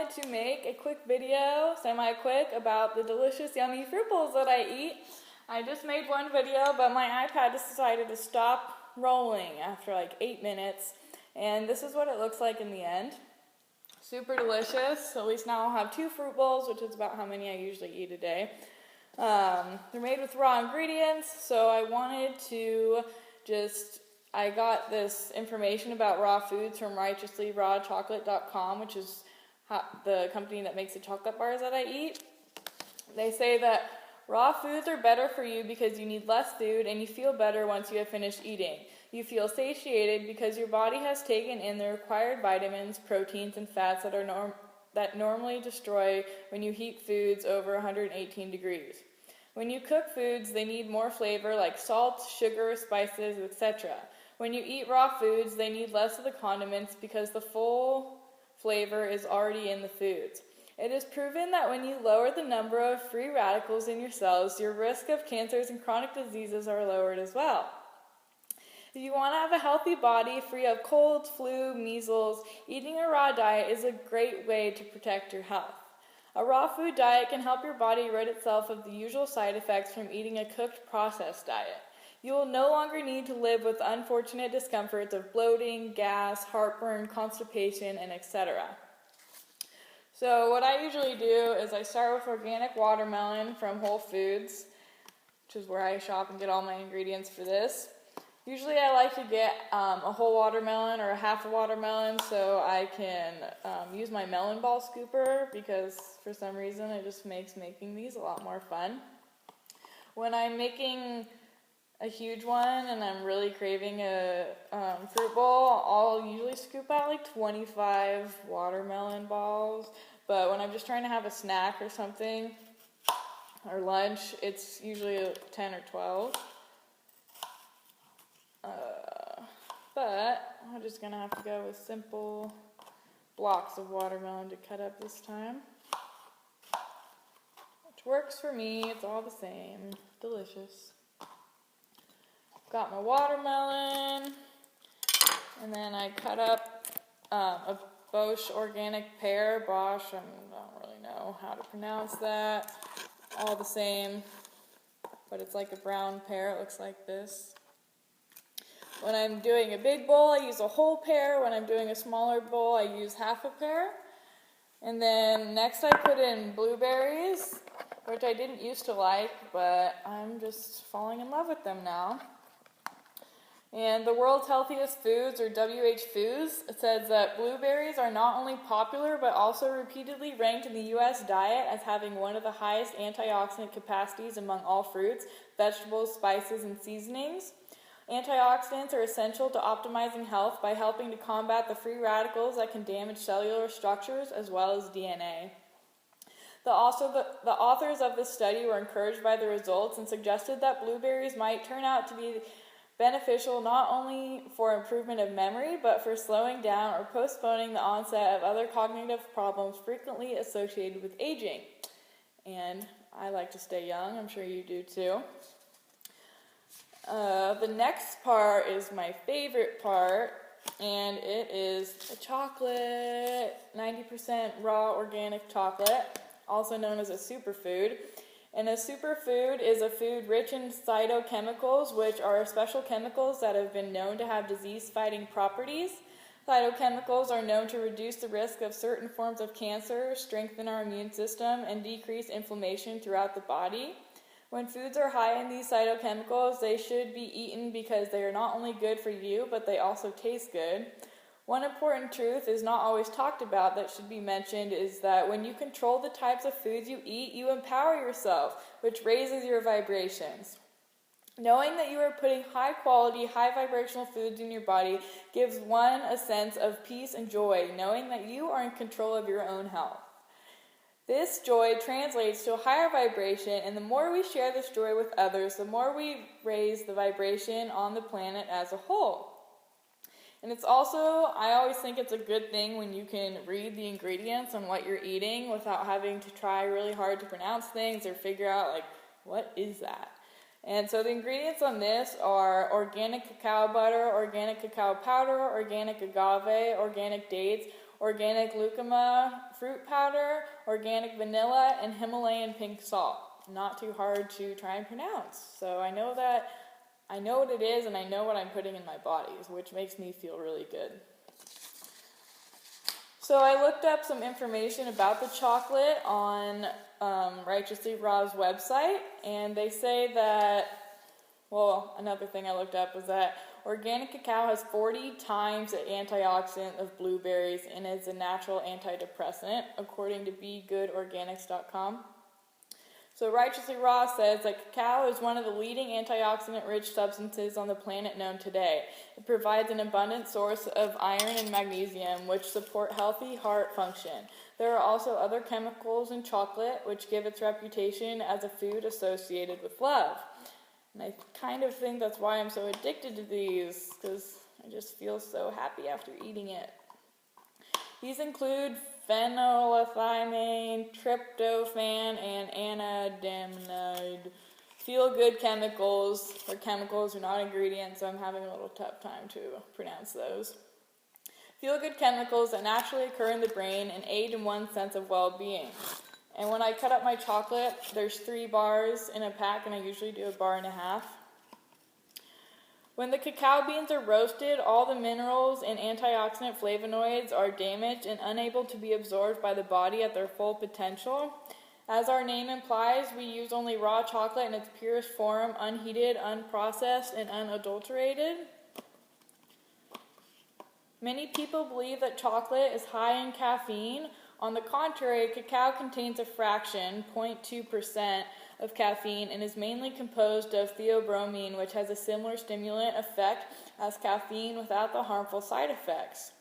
wanted to make a quick video, semi-quick, about the delicious, yummy fruit bowls that I eat. I just made one video, but my iPad just decided to stop rolling after like 8 minutes. And this is what it looks like in the end. Super delicious. At least now I'll have 2 fruit bowls, which is about how many I usually eat a day. They're made with raw ingredients, so I wanted to I got this information about raw foods from righteouslyrawchocolate.com, which is the company that makes the chocolate bars that I eat. They say that raw foods are better for you because you need less food and you feel better once you have finished eating. You feel satiated because your body has taken in the required vitamins, proteins, and fats that normally destroy when you heat foods over 118 degrees. When you cook foods, they need more flavor like salt, sugar, spices, etc. When you eat raw foods, they need less of the condiments because the full flavor is already in the foods. It is proven that when you lower the number of free radicals in your cells, your risk of cancers and chronic diseases are lowered as well. If you want to have a healthy body free of colds, flu, measles, eating a raw diet is a great way to protect your health. A raw food diet can help your body rid itself of the usual side effects from eating a cooked, processed diet. You will no longer need to live with the unfortunate discomforts of bloating, gas, heartburn, constipation, and etc. So what I usually do is I start with organic watermelon from Whole Foods, which is where I shop and get all my ingredients for this. Usually I like to get a whole watermelon or a half a watermelon so I can use my melon ball scooper, because for some reason it just makes making these a lot more fun. When I'm making a huge one and I'm really craving a fruit bowl, I'll usually scoop out like 25 watermelon balls. But when I'm just trying to have a snack or something, or lunch, it's usually 10 or 12. But I'm just going to have to go with simple blocks of watermelon to cut up this time. Which works for me, it's all the same. Delicious. Got my watermelon, and then I cut up a Bosch organic pear. Bosch, I don't really know how to pronounce that. All the same, but it's like a brown pear. It looks like this. When I'm doing a big bowl, I use a whole pear. When I'm doing a smaller bowl, I use half a pear. And then next I put in blueberries, which I didn't used to like, but I'm just falling in love with them now. And the World's Healthiest Foods, or WH Foods, says that blueberries are not only popular, but also repeatedly ranked in the U.S. diet as having one of the highest antioxidant capacities among all fruits, vegetables, spices, and seasonings. Antioxidants are essential to optimizing health by helping to combat the free radicals that can damage cellular structures as well as DNA. The authors of this study were encouraged by the results and suggested that blueberries might turn out to be beneficial not only for improvement of memory, but for slowing down or postponing the onset of other cognitive problems frequently associated with aging. And I like to stay young, I'm sure you do too. The next part is my favorite part, and it is the chocolate, 90% raw organic chocolate, also known as a superfood. And a superfood is a food rich in phytochemicals, which are special chemicals that have been known to have disease-fighting properties. Phytochemicals are known to reduce the risk of certain forms of cancer, strengthen our immune system, and decrease inflammation throughout the body. When foods are high in these phytochemicals, they should be eaten because they are not only good for you, but they also taste good. One important truth is not always talked about that should be mentioned is that when you control the types of foods you eat, you empower yourself, which raises your vibrations. Knowing that you are putting high quality, high vibrational foods in your body gives one a sense of peace and joy, knowing that you are in control of your own health. This joy translates to a higher vibration, and the more we share this joy with others, the more we raise the vibration on the planet as a whole. And it's also, I always think it's a good thing when you can read the ingredients on what you're eating without having to try really hard to pronounce things or figure out, like, what is that? And so the ingredients on this are organic cacao butter, organic cacao powder, organic agave, organic dates, organic lucuma fruit powder, organic vanilla, and Himalayan pink salt. Not too hard to try and pronounce. So I know what it is, and I know what I'm putting in my body, which makes me feel really good. So I looked up some information about the chocolate on Righteously Raw's website, and they say that, well, another thing I looked up was that organic cacao has 40 times the antioxidant of blueberries and is a natural antidepressant, according to BeGoodOrganics.com. So Righteously Raw says that cacao is one of the leading antioxidant-rich substances on the planet known today. It provides an abundant source of iron and magnesium, which support healthy heart function. There are also other chemicals in chocolate, which give its reputation as a food associated with love. And I kind of think that's why I'm so addicted to these, because I just feel so happy after eating it. These include phenylethylamine, tryptophan, and anandamide. Feel-good chemicals, or chemicals are not ingredients, so I'm having a little tough time to pronounce those. Feel-good chemicals that naturally occur in the brain and aid in one's sense of well-being. And when I cut up my chocolate, there's 3 bars in a pack, and I usually do 1.5 bars. When the cacao beans are roasted, all the minerals and antioxidant flavonoids are damaged and unable to be absorbed by the body at their full potential. As our name implies, we use only raw chocolate in its purest form, unheated, unprocessed, and unadulterated. Many people believe that chocolate is high in caffeine. On the contrary, cacao contains a fraction, 0.2%, of caffeine and is mainly composed of theobromine, which has a similar stimulant effect as caffeine without the harmful side effects.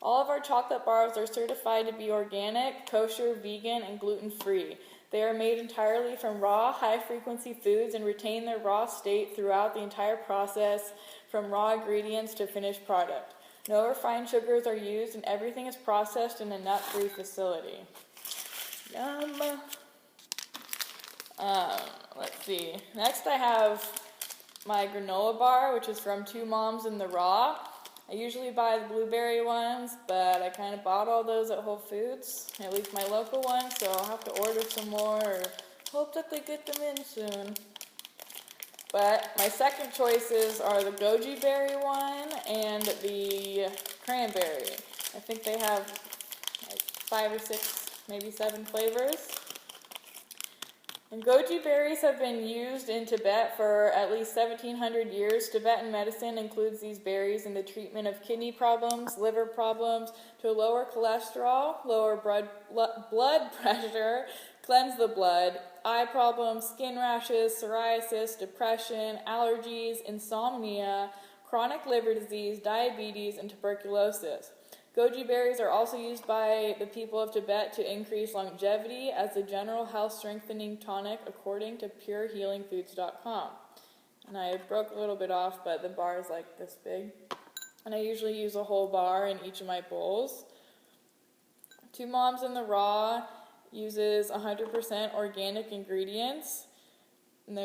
All of our chocolate bars are certified to be organic, kosher, vegan, and gluten-free. They are made entirely from raw, high-frequency foods and retain their raw state throughout the entire process, from raw ingredients to finished product. No refined sugars are used, and everything is processed in a nut-free facility. Yum! Let's see. Next I have my granola bar, which is from Two Moms in the Raw. I usually buy the blueberry ones, but I kind of bought all those at Whole Foods, at least my local one, so I'll have to order some more or hope that they get them in soon. But my second choices are the goji berry one and the cranberry. I think they have like 5 or 6, maybe 7 flavors. And goji berries have been used in Tibet for at least 1,700 years. Tibetan medicine includes these berries in the treatment of kidney problems, liver problems, to lower cholesterol, lower blood pressure, cleanse the blood, eye problems, skin rashes, psoriasis, depression, allergies, insomnia, chronic liver disease, diabetes, and tuberculosis. Goji berries are also used by the people of Tibet to increase longevity as a general health strengthening tonic, according to PureHealingFoods.com. And I broke a little bit off, but the bar is like this big. And I usually use a whole bar in each of my bowls. Two Moms in the Raw uses 100% organic ingredients. And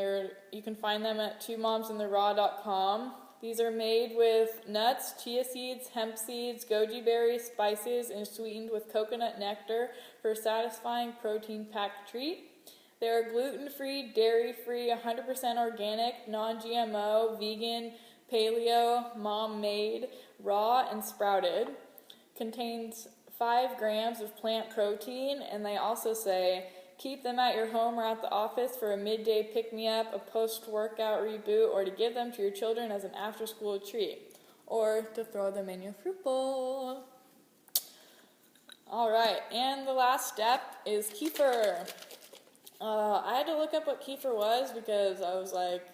you can find them at twomomsintheraw.com. These are made with nuts, chia seeds, hemp seeds, goji berries, spices, and sweetened with coconut nectar for a satisfying protein-packed treat. They are gluten-free, dairy-free, 100% organic, non-GMO, vegan, paleo, mom-made, raw, and sprouted. Contains 5 grams of plant protein, and they also say, keep them at your home or at the office for a midday pick-me-up, a post-workout reboot, or to give them to your children as an after-school treat, or to throw them in your fruit bowl. All right, and the last step is kefir. I had to look up what kefir was because I was like,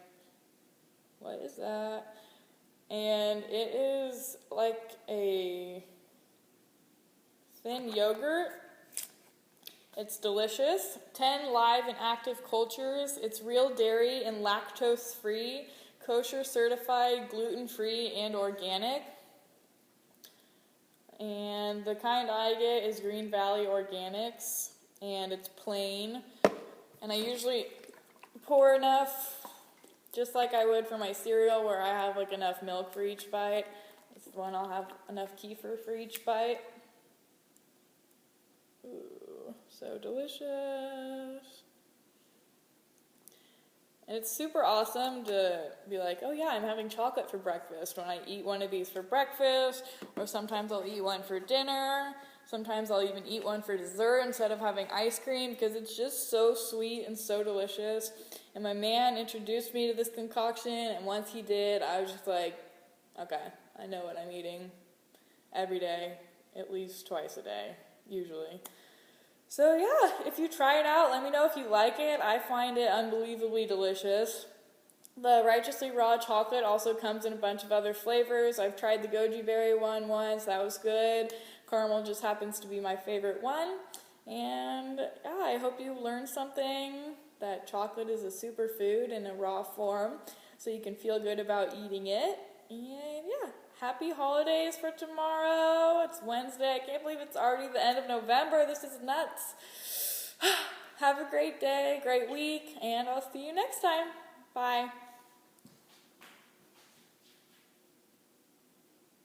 what is that? And it is like a thin yogurt. It's delicious. 10 live and active cultures. It's real dairy and lactose-free, kosher certified, gluten-free, and organic. And the kind I get is Green Valley Organics, and it's plain. And I usually pour enough, just like I would for my cereal, where I have like enough milk for each bite. This is one I'll have enough kefir for each bite. Ooh, so delicious. And it's super awesome to be like, oh yeah, I'm having chocolate for breakfast when I eat one of these for breakfast, or sometimes I'll eat one for dinner. Sometimes I'll even eat one for dessert instead of having ice cream because it's just so sweet and so delicious. And my man introduced me to this concoction, and once he did, I was just like, okay, I know what I'm eating every day, at least twice a day, usually. So yeah, if you try it out, let me know if you like it. I find it unbelievably delicious. The Righteously Raw chocolate also comes in a bunch of other flavors. I've tried the goji berry one once, that was good. Caramel just happens to be my favorite one. And yeah, I hope you learned something, that chocolate is a superfood in a raw form, so you can feel good about eating it. And yeah, happy holidays for tomorrow. It's Wednesday. I can't believe it's already the end of November. This is nuts. Have a great day, great week, and I'll see you next time. Bye.